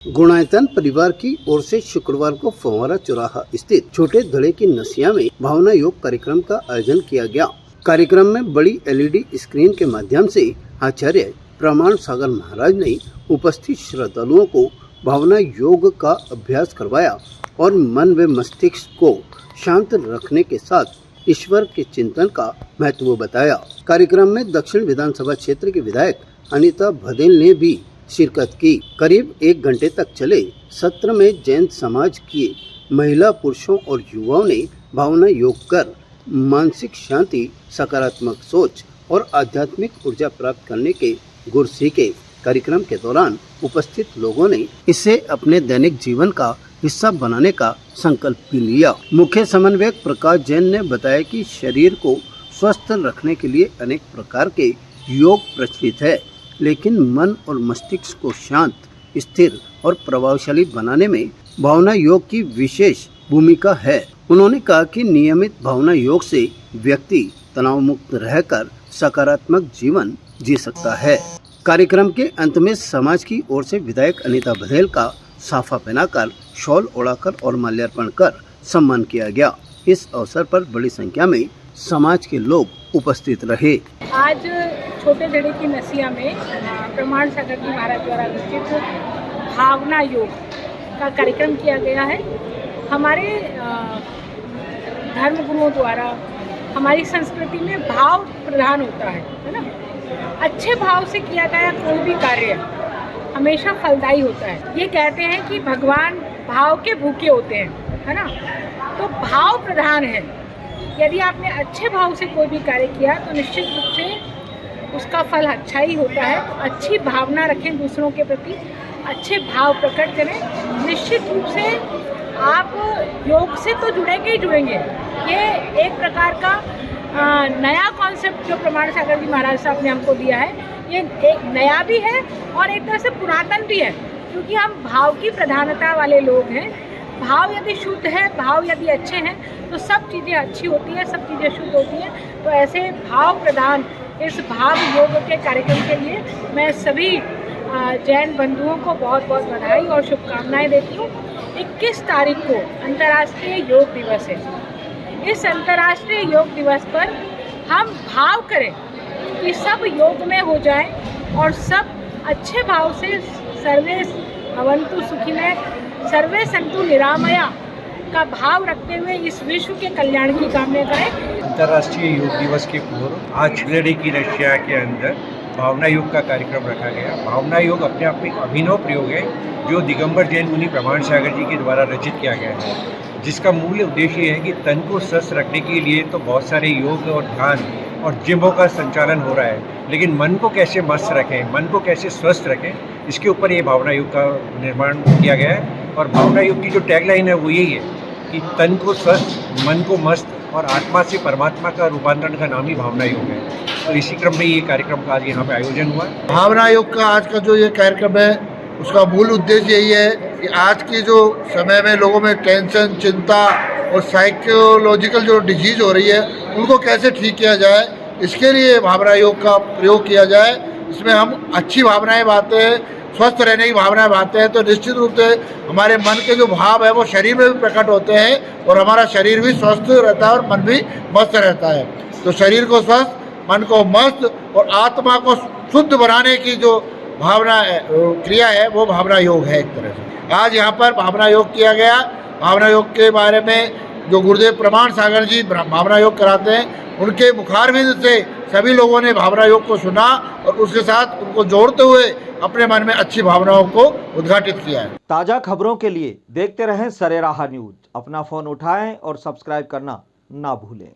गुणायतन परिवार की ओर से शुक्रवार को फव्वारा चौराहा स्थित छोटे धड़े की नसिया में भावना योग कार्यक्रम का आयोजन किया गया। कार्यक्रम में बड़ी एलईडी स्क्रीन के माध्यम से आचार्य प्रमाण सागर महाराज ने उपस्थित श्रद्धालुओं को भावना योग का अभ्यास करवाया और मन व मस्तिष्क को शांत रखने के साथ ईश्वर के चिंतन का महत्व बताया। कार्यक्रम में दक्षिण विधानसभा क्षेत्र के विधायक अनीता भदेल ने भी शिरकत की। करीब 1 घंटे तक चले सत्र में जैन समाज की महिला, पुरुषों और युवाओं ने भावना योग कर मानसिक शांति, सकारात्मक सोच और आध्यात्मिक ऊर्जा प्राप्त करने के गुर सीखे। कार्यक्रम के दौरान उपस्थित लोगों ने इसे अपने दैनिक जीवन का हिस्सा बनाने का संकल्प भी लिया। मुख्य समन्वयक प्रकाश जैन ने बताया कि शरीर को स्वस्थ रखने के लिए अनेक प्रकार के योग प्रचलित है, लेकिन मन और मस्तिष्क को शांत, स्थिर और प्रभावशाली बनाने में भावना योग की विशेष भूमिका है। उन्होंने कहा कि नियमित भावना योग से व्यक्ति तनाव मुक्त रहकर सकारात्मक जीवन जी सकता है। कार्यक्रम के अंत में समाज की ओर से विधायक अनीता भदेल का साफा पहनाकर, शॉल ओढ़ाकर और माल्यार्पण कर सम्मान किया गया। इस अवसर पर बड़ी संख्या में समाज के लोग उपस्थित रहे। आज छोटे धड़े की नसिया में प्रमाण सागर जी महाराज द्वारा आयोजित भावना योग का कार्यक्रम किया गया है। हमारे धर्म गुरुओं द्वारा हमारी संस्कृति में भाव प्रधान होता है ना। अच्छे भाव से किया गया कोई भी कार्य हमेशा फलदायी होता है। ये कहते हैं कि भगवान भाव के भूखे होते हैं, है ना। तो भाव प्रधान है। यदि आपने अच्छे भाव से कोई भी कार्य किया तो निश्चित रूप से उसका फल अच्छा ही होता है। तो अच्छी भावना रखें दूसरों के प्रति, अच्छे भाव प्रकट करें। निश्चित रूप से आप योग से तो जुड़ेंगे ही जुड़ेंगे। ये एक प्रकार का नया कॉन्सेप्ट जो प्रमाण सागर जी महाराज साहब ने हमको दिया है, ये एक नया भी है और एक तरह से पुरातन भी है, क्योंकि हम भाव की प्रधानता वाले लोग हैं। भाव यदि शुद्ध है, भाव यदि अच्छे हैं तो सब चीज़ें अच्छी होती हैं, सब चीज़ें शुद्ध होती हैं। तो ऐसे भाव प्रधान इस भाव योग के कार्यक्रम के लिए मैं सभी जैन बंधुओं को बहुत बहुत बधाई और शुभकामनाएं देती हूँ। 21 तारीख को अंतर्राष्ट्रीय योग दिवस है। इस अंतर्राष्ट्रीय योग दिवस पर हम भाव करें कि सब योग में हो जाएं और सब अच्छे भाव से सर्वे भवन्तु सुखिनः सर्वे सन्तु निरामया का भाव रखते हुए इस विश्व के कल्याण की कामना करें। अंतर्राष्ट्रीय योग दिवस के पूर्व आज छिंदड़ी की रशिया के अंदर भावना योग का कार्यक्रम रखा गया। भावना योग अपने आप में एक अभिनव प्रयोग है जो दिगंबर जैन मुनि प्रमाण सागर जी के द्वारा रचित किया गया है, जिसका मूल उद्देश्य ये है कि तन को स्वस्थ रखने के लिए तो बहुत सारे योग और ध्यान और जिमों का संचालन हो रहा है, लेकिन मन को कैसे मस्त रखें, मन को कैसे स्वस्थ रखें, इसके ऊपर ये भावना योग का निर्माण किया गया है। और भावना योग की जो टैगलाइन है वो यही है कि तन को स्वस्थ, मन को मस्त और आत्मा से परमात्मा का रूपांतरण का नाम ही भावना योग है। और इसी क्रम में ये कार्यक्रम का आज यहाँ पे आयोजन हुआ। भावना योग का आज का जो ये कार्यक्रम है उसका मूल उद्देश्य यही है कि आज की जो समय में लोगों में टेंशन, चिंता और साइकोलॉजिकल जो डिजीज हो रही है उनको कैसे ठीक किया जाए, इसके लिए भावना योग का प्रयोग किया जाए। इसमें हम अच्छी भावनाएं बांटते हैं, स्वस्थ रहने की भावनाएं बांटते हैं, तो निश्चित रूप से हमारे मन के जो भाव है वो शरीर में भी प्रकट होते हैं और हमारा शरीर भी स्वस्थ रहता है और मन भी मस्त रहता है। तो शरीर को स्वस्थ, मन को मस्त और आत्मा को शुद्ध बनाने की जो भावना क्रिया है वो भावना योग है। एक तरह से आज यहाँ पर भावना योग किया गया। भावना योग के बारे में जो गुरुदेव प्रमाण सागर जी भावना योग कराते हैं, उनके मुखारविंद से सभी लोगों ने भावना योग को सुना और उसके साथ उनको जोड़ते हुए अपने मन में अच्छी भावनाओं को उद्घाटित किया है। ताज़ा खबरों के लिए देखते रहें सरेराह न्यूज। अपना फ़ोन उठाएं और सब्सक्राइब करना ना भूलें।